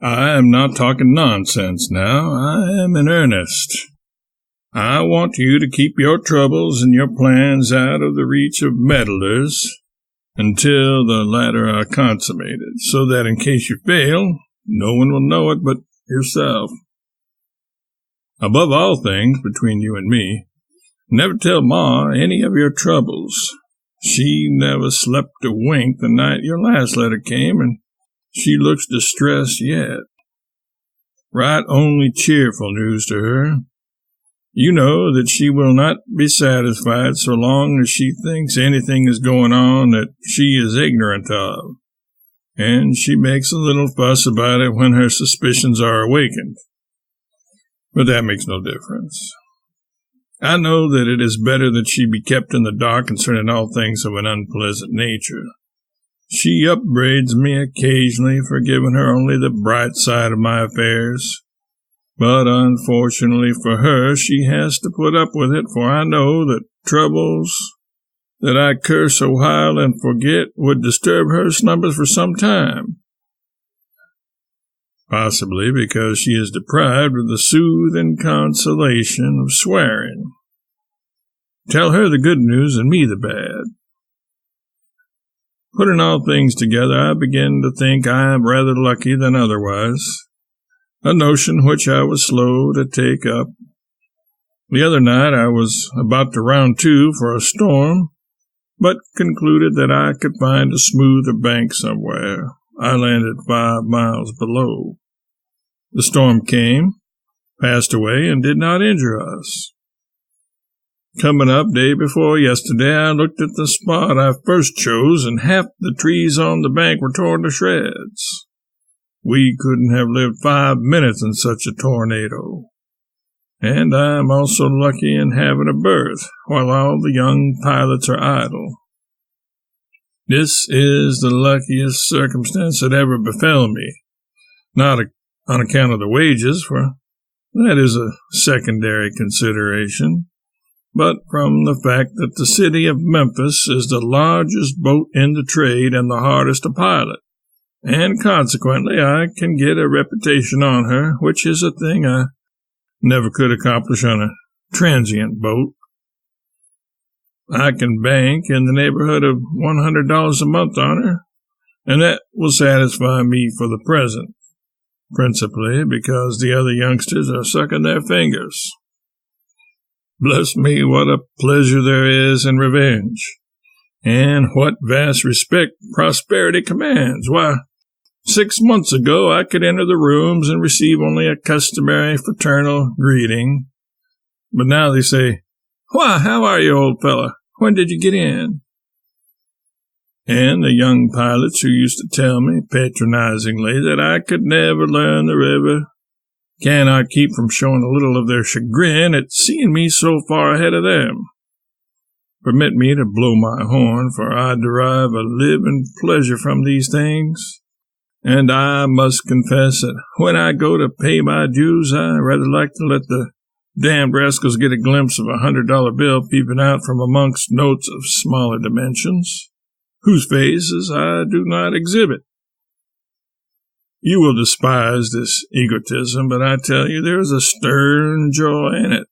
I am not talking nonsense now. I am in earnest. I want you to keep your troubles and your plans out of the reach of meddlers until the latter are consummated, so that in case you fail, no one will know it but yourself. Above all things, between you and me, never tell Ma any of your troubles. She never slept a wink the night your last letter came, and she looks distressed yet. Write only cheerful news to her. You know that she will not be satisfied so long as she thinks anything is going on that she is ignorant of, and she makes a little fuss about it when her suspicions are awakened. But that makes no difference. I know that it is better that she be kept in the dark concerning all things of an unpleasant nature. She upbraids me occasionally for giving her only the bright side of my affairs. But unfortunately for her, she has to put up with it, for I know that troubles that I curse a while and forget would disturb her slumbers for some time. Possibly because she is deprived of the soothing consolation of swearing. Tell her the good news and me the bad. Putting all things together, I begin to think I am rather lucky than otherwise. A notion which I was slow to take up. The other night I was about to round to for a storm, but concluded that I could find a smoother bank somewhere. I landed 5 miles below. The storm came, passed away, and did not injure us. Coming up day before yesterday, I looked at the spot I first chose, and half the trees on the bank were torn to shreds. We couldn't have lived 5 minutes in such a tornado. And I am also lucky in having a berth, while all the young pilots are idle. This is the luckiest circumstance that ever befell me, not on account of the wages, for that is a secondary consideration, but from the fact that the city of Memphis is the largest boat in the trade and the hardest to pilot. And consequently, I can get a reputation on her, which is a thing I never could accomplish on a transient boat. I can bank in the neighborhood of $100 a month on her, and that will satisfy me for the present, principally because the other youngsters are sucking their fingers. Bless me, what a pleasure there is in revenge, and what vast respect prosperity commands. Why, 6 months ago, I could enter the rooms and receive only a customary fraternal greeting. But now they say, "Why, how are you, old fellow? When did you get in?" And the young pilots who used to tell me patronizingly that I could never learn the river cannot keep from showing a little of their chagrin at seeing me so far ahead of them. Permit me to blow my horn, for I derive a living pleasure from these things. And I must confess that when I go to pay my dues, I rather like to let the damned rascals get a glimpse of $100 bill peeping out from amongst notes of smaller dimensions, whose faces I do not exhibit. You will despise this egotism, but I tell you there is a stern joy in it.